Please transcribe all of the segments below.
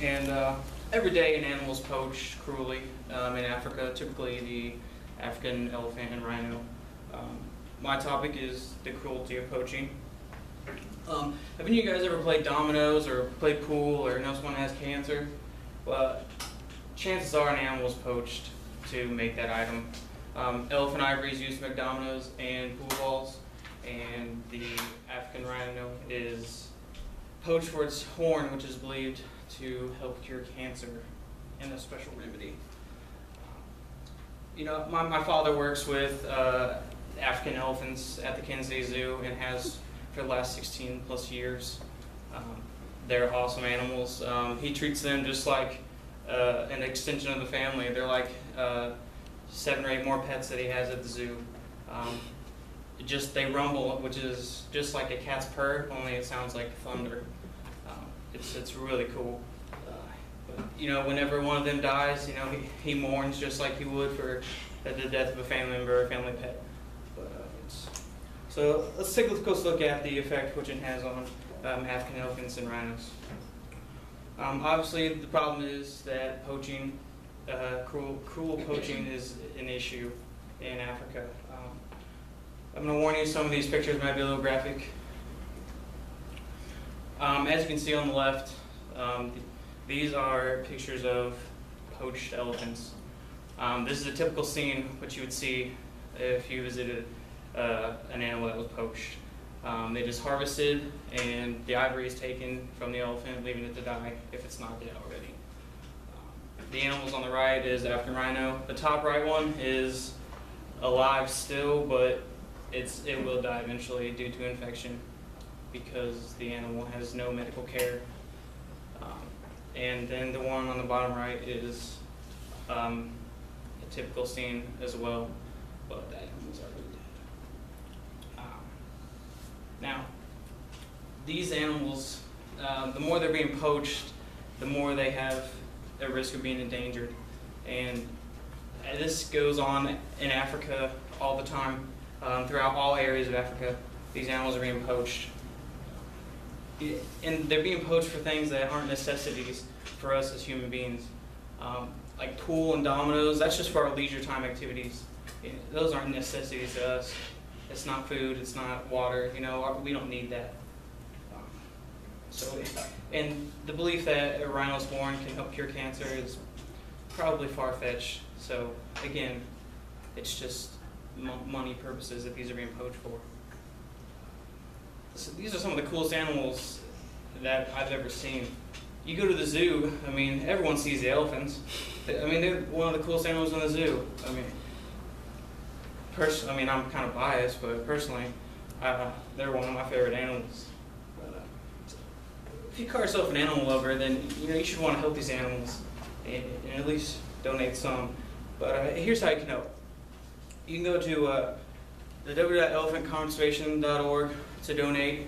And every day an animal is poached cruelly in Africa, typically the African elephant and rhino. My topic is the cruelty of poaching. Have any of you guys ever played dominoes or played pool or know someone has cancer? Well, chances are an animal is poached to make that item. Elephant ivory is used to make dominoes and pool balls, and the African rhino is poached for its horn, which is believed to help cure cancer and a special remedy. You know, my father works with African elephants at the Kansas City Zoo and has for the last 16 plus years. They're awesome animals. He treats them just like an extension of the family. They're like 7 or 8 more pets that he has at the zoo. They rumble, which is just like a cat's purr, only it sounds like thunder. It's really cool. But, you know, whenever one of them dies, you know, he mourns just like he would for the death of a family member or a family pet. So let's take a close look at the effect poaching has on African elephants and rhinos. Obviously, the problem is that poaching, cruel poaching, is an issue in Africa. I'm going to warn you, some of these pictures might be a little graphic. As you can see on the left, these are pictures of poached elephants. This is a typical scene which you would see if you visited an animal that was poached. They just harvested, and the ivory is taken from the elephant, leaving it to die if it's not dead already. The animals on the right is African rhino. The top right one is alive still, but it will die eventually due to infection because the animal has no medical care. And then the one on the bottom right is a typical scene as well, but the animal's already dead. Now, these animals, the more they're being poached, the more they have a risk of being endangered. And this goes on in Africa all the time. Throughout all areas of Africa, these animals are being poached. And they're being poached for things that aren't necessities for us as human beings. Like pool and dominoes, that's just for our leisure time activities. Those aren't necessities to us. It's not food, it's not water, you know, we don't need that. And the belief that a rhino's horn can help cure cancer is probably far-fetched. So again, it's just money purposes that these are being poached for. So these are some of the coolest animals that I've ever seen. You go to the zoo, I mean, everyone sees the elephants. I mean, they're one of the coolest animals in the zoo. I mean, I'm kind of biased, but personally, they're one of my favorite animals. But, if you call yourself an animal lover, then you know you should want to help these animals and at least donate some. But here's how you can help. You can go to the www.elephantconservation.org to donate,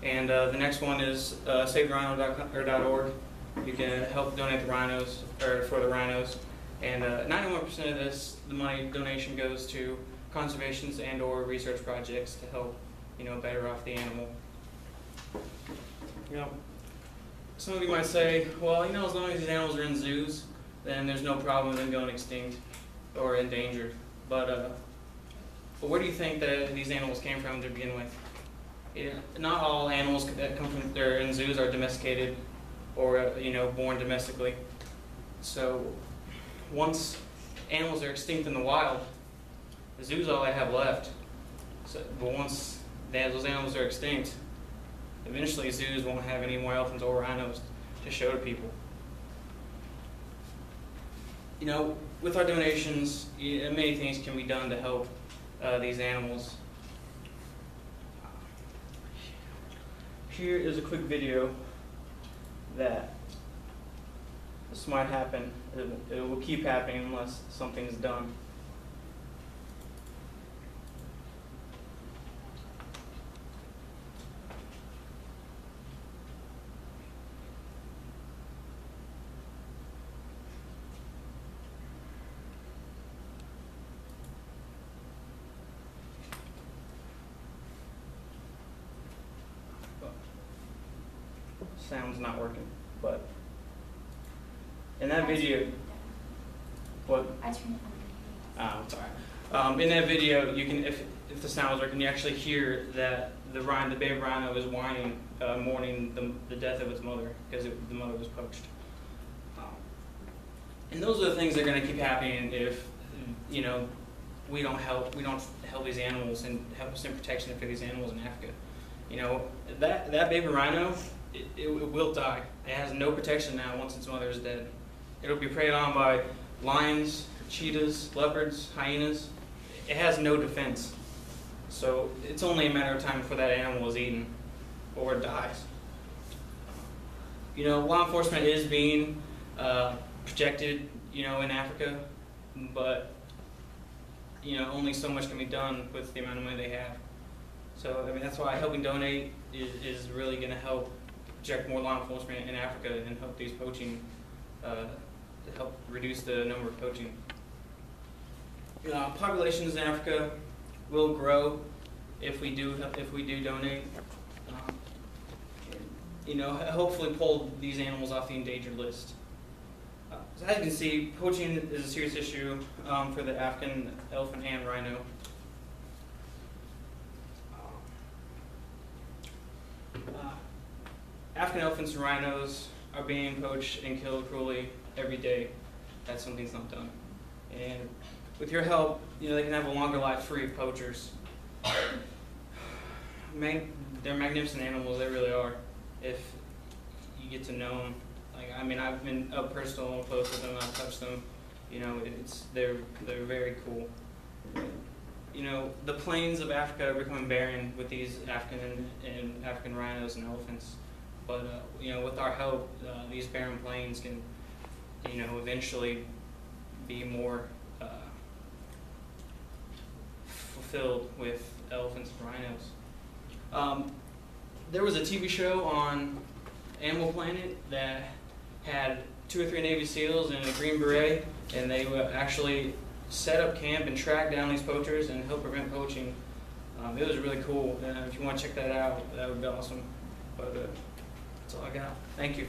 and the next one is savetherhino.org. You can help donate the rhinos, or for the rhinos, and 91% of this, the money donation goes to conservations and/or research projects to help, you know, better off the animal. You know, some of you might say, well, you know, as long as these animals are in zoos, then there's no problem with them going extinct or endangered. But where do you think that these animals came from to begin with? Not all animals that come from they're in zoos are domesticated or you know, born domestically. So once animals are extinct in the wild, the zoos all they have left. So, but once those animals are extinct, eventually zoos won't have any more elephants or rhinos to show to people. You know, with our donations, many things can be done to help these animals. Here is a quick video that this might happen. It will keep happening unless something's done. Sound's not working, but In that video, what? I turned it on. Sorry. In that video, you can, if the sound was working, you actually hear that the baby rhino is whining, mourning the death of its mother because the mother was poached. And those are the things that are going to keep happening if, you know, we don't help these animals and help send protection for these animals in Africa. You know, that baby rhino, it will die. It has no protection now once its mother is dead. It'll be preyed on by lions, cheetahs, leopards, hyenas. It has no defense. So it's only a matter of time before that animal is eaten or it dies. You know, law enforcement is being projected, you know, in Africa, but you know, only so much can be done with the amount of money they have. So I mean, that's why helping donate is really going to help project more law enforcement in Africa and help these poaching, help reduce the number of poaching. Populations in Africa will grow if we do donate. You know, hopefully pull these animals off the endangered list. So as you can see, poaching is a serious issue for the African elephant and rhino. African elephants and rhinos are being poached and killed cruelly every day. That's something's not done. And with your help, you know, they can have a longer life free of poachers. They're magnificent animals, they really are, if you get to know them. Like, I mean, I've been up personal and close with them, I've touched them. You know, they're very cool. You know, the plains of Africa are becoming barren with these African rhinos and elephants. But you know, with our help, these barren plains can, you know, eventually be more fulfilled with elephants and rhinos. There was a TV show on Animal Planet that had 2 or 3 Navy SEALs and a Green Beret, and they would actually set up camp and track down these poachers and help prevent poaching. It was really cool. If you want to check that out, that would be awesome. But that's all I got. Thank you.